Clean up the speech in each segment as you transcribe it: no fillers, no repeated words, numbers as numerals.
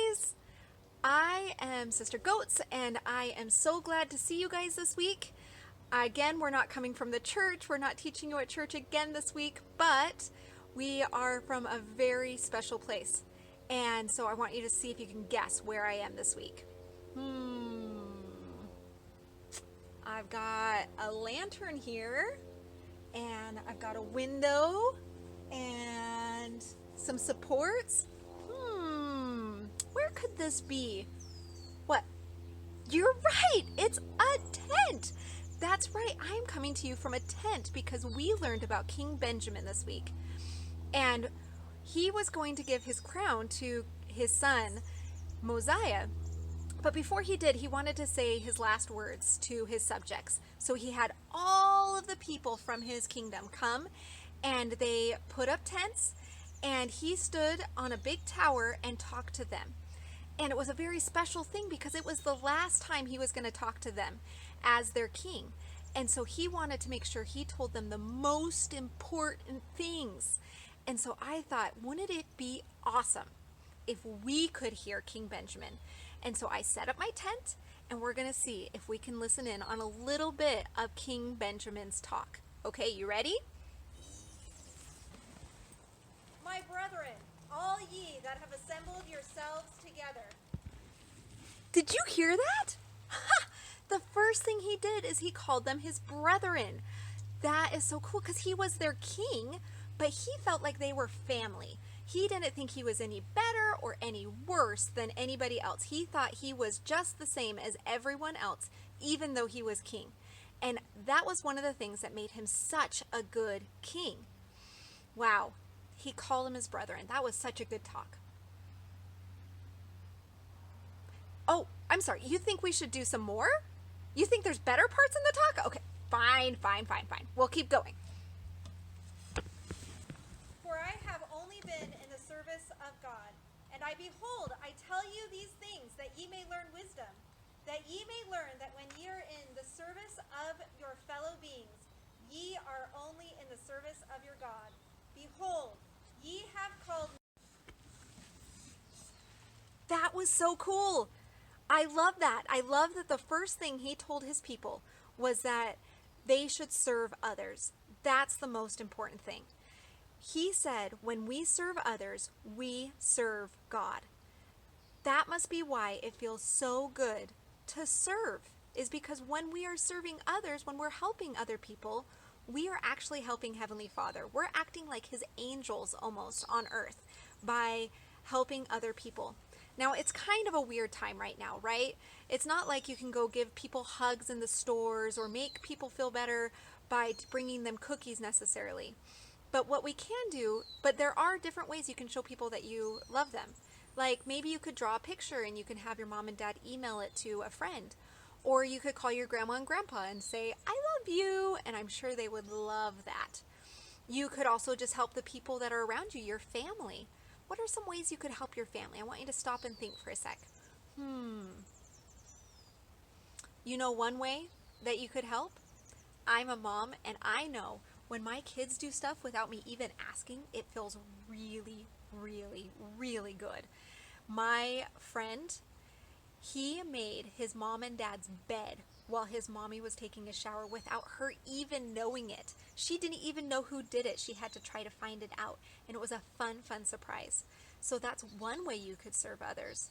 guys! I am Sister Goats, and I am so glad to see you guys this week. Again, we're not coming from the church, we're not teaching you at church again this week, but we are from a very special place. And so I want you to see if you can guess where I am this week. I've got a lantern here, and I've got a window, and some supports. Where could this be? What? You're right! It's a tent! That's right, I'm coming to you from a tent because we learned about King Benjamin this week. And he was going to give his crown to his son, Mosiah. But before he did, he wanted to say his last words to his subjects. So he had all of the people from his kingdom come, and they put up tents, and he stood on a big tower and talked to them. And it was a very special thing because it was the last time he was going to talk to them as their king. And so he wanted to make sure he told them the most important things. And so I thought, wouldn't it be awesome if we could hear King Benjamin? And so I set up my tent, and we're going to see if we can listen in on a little bit of King Benjamin's talk. Okay, you ready? My brethren, all ye that have assembled yourselves together. Did you hear that? The first thing he did is he called them his brethren. That is so cool because he was their king, but he felt like they were family. He didn't think he was any better or any worse than anybody else. He thought he was just the same as everyone else, even though he was king. And that was one of the things that made him such a good king. Wow. He called them his brethren. That was such a good talk. Oh, I'm sorry. You think we should do some more? You think there's better parts in the talk? Okay, fine. We'll keep going. For I have only been in the service of God, and I behold, I tell you these things, that ye may learn wisdom, that ye may learn that when ye are in the service of your fellow beings, ye are only in the service of your God. Behold, ye have called me. That was so cool. I love that. I love that the first thing he told his people was that they should serve others. That's the most important thing. He said, when we serve others, we serve God. That must be why it feels so good to serve, is because when we are serving others, when we're helping other people, we are actually helping Heavenly Father. We're acting like his angels almost on earth by helping other people. Now, it's kind of a weird time right now, right? It's not like you can go give people hugs in the stores or make people feel better by bringing them cookies necessarily. But what we can do, but there are different ways you can show people that you love them. Like maybe you could draw a picture and you can have your mom and dad email it to a friend. Or you could call your grandma and grandpa and say, I love you, and I'm sure they would love that. You could also just help the people that are around you, your family. What are some ways you could help your family? I want you to stop and think for a sec. You know one way that you could help? I'm a mom, and I know when my kids do stuff without me even asking, it feels really, really, really good. My friend, he made his mom and dad's bed while his mommy was taking a shower without her even knowing it. She didn't even know who did it. She had to try to find it out. And it was a fun surprise. So that's one way you could serve others.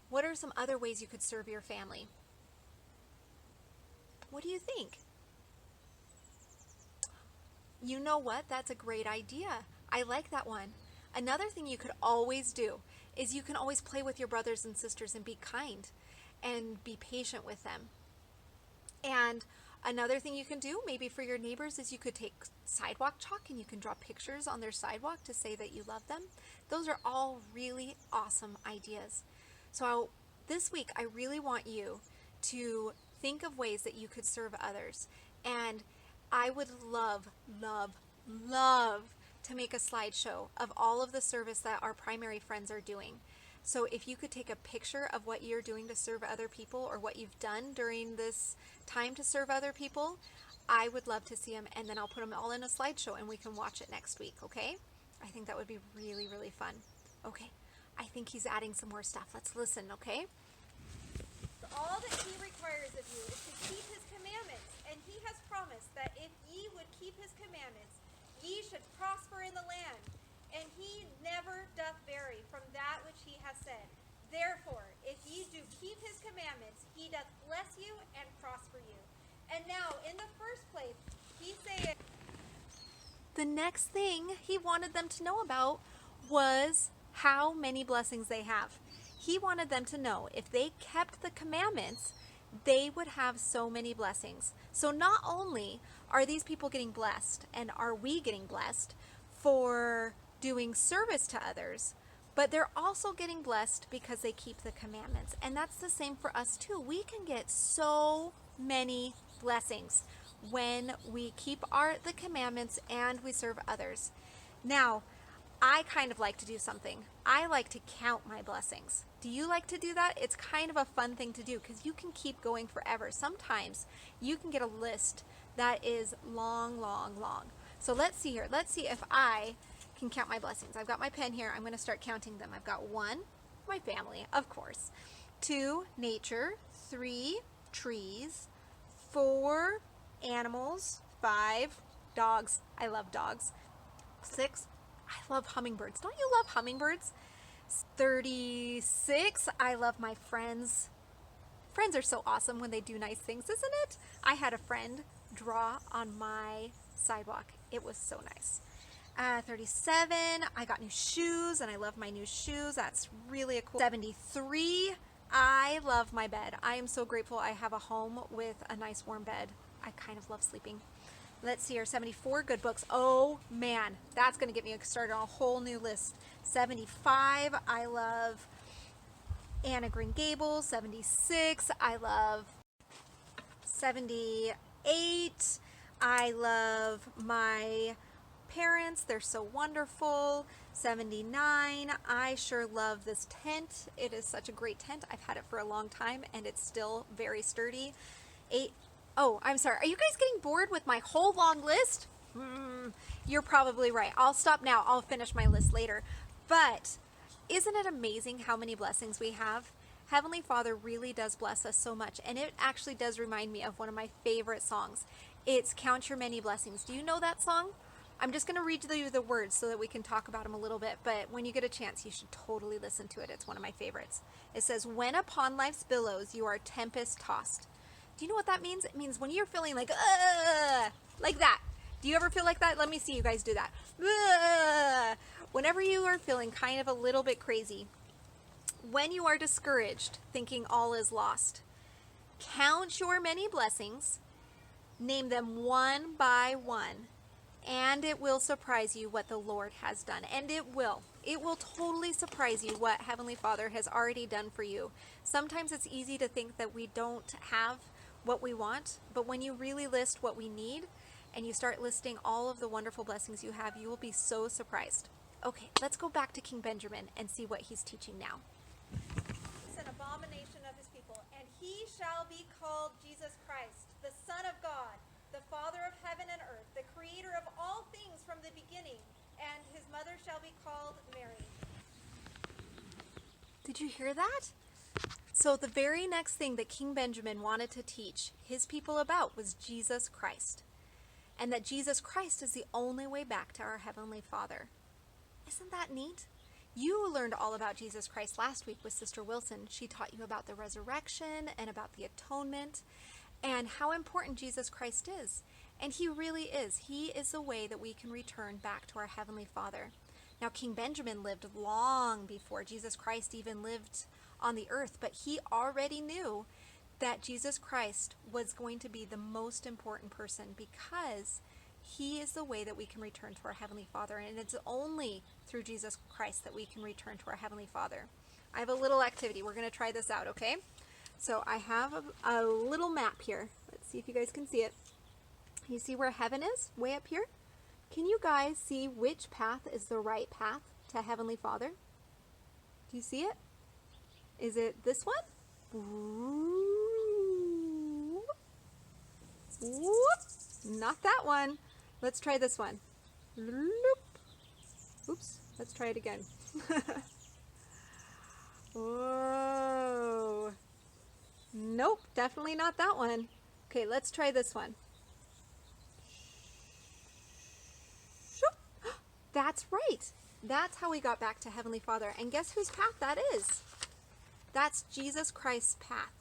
What are some other ways you could serve your family? What do you think? You know what? That's a great idea. I like that one. Another thing you could always do is you can always play with your brothers and sisters and be kind and be patient with them. And another thing you can do maybe for your neighbors is you could take sidewalk chalk and you can draw pictures on their sidewalk to say that you love them. Those are all really awesome ideas. So this week I really want you to think of ways that you could serve others. And I would love to make a slideshow of all of the service that our primary friends are doing. So if you could take a picture of what you're doing to serve other people or what you've done during this time to serve other people, I would love to see them, and then I'll put them all in a slideshow and we can watch it next week, okay? I think that would be really, really fun. Okay, I think he's adding some more stuff. Let's listen, okay? All that he requires of you is to keep his commandments, and he has promised that if ye would keep his commandments, ye should prosper in the land, and he never doth vary from that which he has said. Therefore, if ye do keep his commandments, he doth bless you and prosper you. And now, in the first place, he saith, the next thing he wanted them to know about was how many blessings they have. He wanted them to know if they kept the commandments, they would have so many blessings. So not only are these people getting blessed, and are we getting blessed for doing service to others, but they're also getting blessed because they keep the commandments. And that's the same for us too. We can get so many blessings when we keep the commandments and we serve others. Now, I kind of like to do something. I like to count my blessings. Do you like to do that? It's kind of a fun thing to do because you can keep going forever. Sometimes you can get a list that is long, long, long. So let's see here. Let's see if I can count my blessings. I've got my pen here. I'm going to start counting them. I've got 1, my family, of course. 2, nature. 3, trees. 4, animals. 5, dogs. I love dogs. 6, I love hummingbirds. Don't you love hummingbirds? 36, I love my friends. Friends are so awesome when they do nice things, isn't it? I had a friend draw on my sidewalk. It was so nice. 37, I got new shoes, and I love my new shoes. That's really a cool. 73, I love my bed. I am so grateful I have a home with a nice warm bed. I kind of love sleeping. Let's see here, 74, good books. Oh man, that's gonna get me started on a whole new list. 75, I love Anna Green Gables. 76, I love 78, I love my parents, they're so wonderful. 79, I sure love this tent. It is such a great tent. I've had it for a long time and it's still very sturdy. 8, oh, I'm sorry. Are you guys getting bored with my whole long list? You're probably right. I'll stop now. I'll finish my list later. But isn't it amazing how many blessings we have? Heavenly Father really does bless us so much. And it actually does remind me of one of my favorite songs. It's Count Your Many Blessings. Do you know that song? I'm just going to read you the words so that we can talk about them a little bit. But when you get a chance, you should totally listen to it. It's one of my favorites. It says, when upon life's billows you are tempest tossed. Do you know what that means? It means when you're feeling like that. Do you ever feel like that? Let me see you guys do that. Whenever you are feeling kind of a little bit crazy, when you are discouraged, thinking all is lost, count your many blessings, name them one by one, and it will surprise you what the Lord has done. And it will. It will totally surprise you what Heavenly Father has already done for you. Sometimes it's easy to think that we don't have what we want, but when you really list what we need and you start listing all of the wonderful blessings you have, you will be so surprised. Okay, let's go back to King Benjamin and see what he's teaching now. It's an abomination of his people, and he shall be called Jesus Christ, the Son of God, the Father of heaven and earth, the creator of all things from the beginning, and his mother shall be called Mary. Did you hear that? So the very next thing that King Benjamin wanted to teach his people about was Jesus Christ, and that Jesus Christ is the only way back to our Heavenly Father. Isn't that neat? You learned all about Jesus Christ last week with Sister Wilson. She taught you about the resurrection and about the atonement and how important Jesus Christ is. And he really is. He is the way that we can return back to our Heavenly Father. Now, King Benjamin lived long before Jesus Christ even lived on the earth, but he already knew that Jesus Christ was going to be the most important person because he is the way that we can return to our Heavenly Father, and it's only through Jesus Christ that we can return to our Heavenly Father. I have a little activity. We're going to try this out, okay? So I have a little map here. Let's see if you guys can see it. You see where heaven is? Way up here? Can you guys see which path is the right path to Heavenly Father? Do you see it? Is it this one? Whoop. Not that one. Let's try this one. Oops. Let's try it again. Whoa. Nope, definitely not that one. Okay, let's try this one. That's right. That's how we got back to Heavenly Father. And guess whose path that is? That's Jesus Christ's path.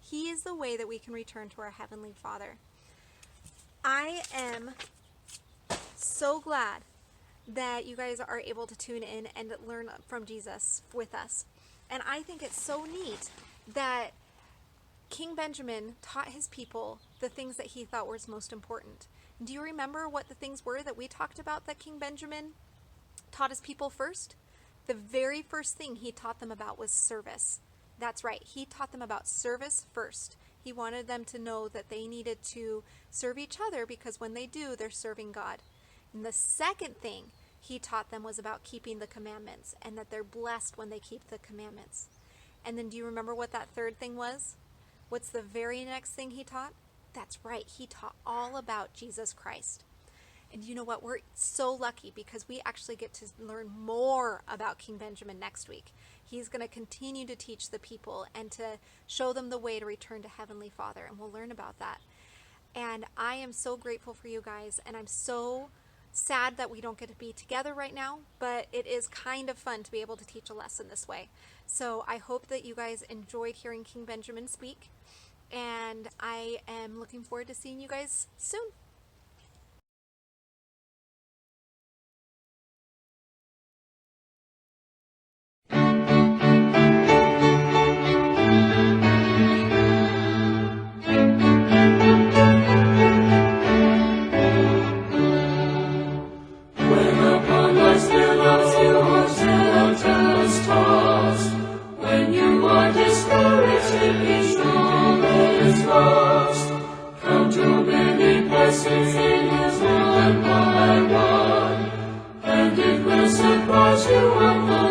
He is the way that we can return to our Heavenly Father. I am so glad that you guys are able to tune in and learn from Jesus with us. And I think it's so neat that King Benjamin taught his people the things that he thought was most important. Do you remember what the things were that we talked about that King Benjamin taught his people first? The very first thing he taught them about was service. That's right. He taught them about service first. He wanted them to know that they needed to serve each other because when they do, they're serving God. And the second thing he taught them was about keeping the commandments and that they're blessed when they keep the commandments. And then do you remember what that third thing was? What's the very next thing he taught? That's right. He taught all about Jesus Christ. And you know what? We're so lucky because we actually get to learn more about King Benjamin next week. He's going to continue to teach the people and to show them the way to return to Heavenly Father. And we'll learn about that. And I am so grateful for you guys. And I'm so sad that we don't get to be together right now. But it is kind of fun to be able to teach a lesson this way. So I hope that you guys enjoyed hearing King Benjamin speak. And I am looking forward to seeing you guys soon. And it will surprise you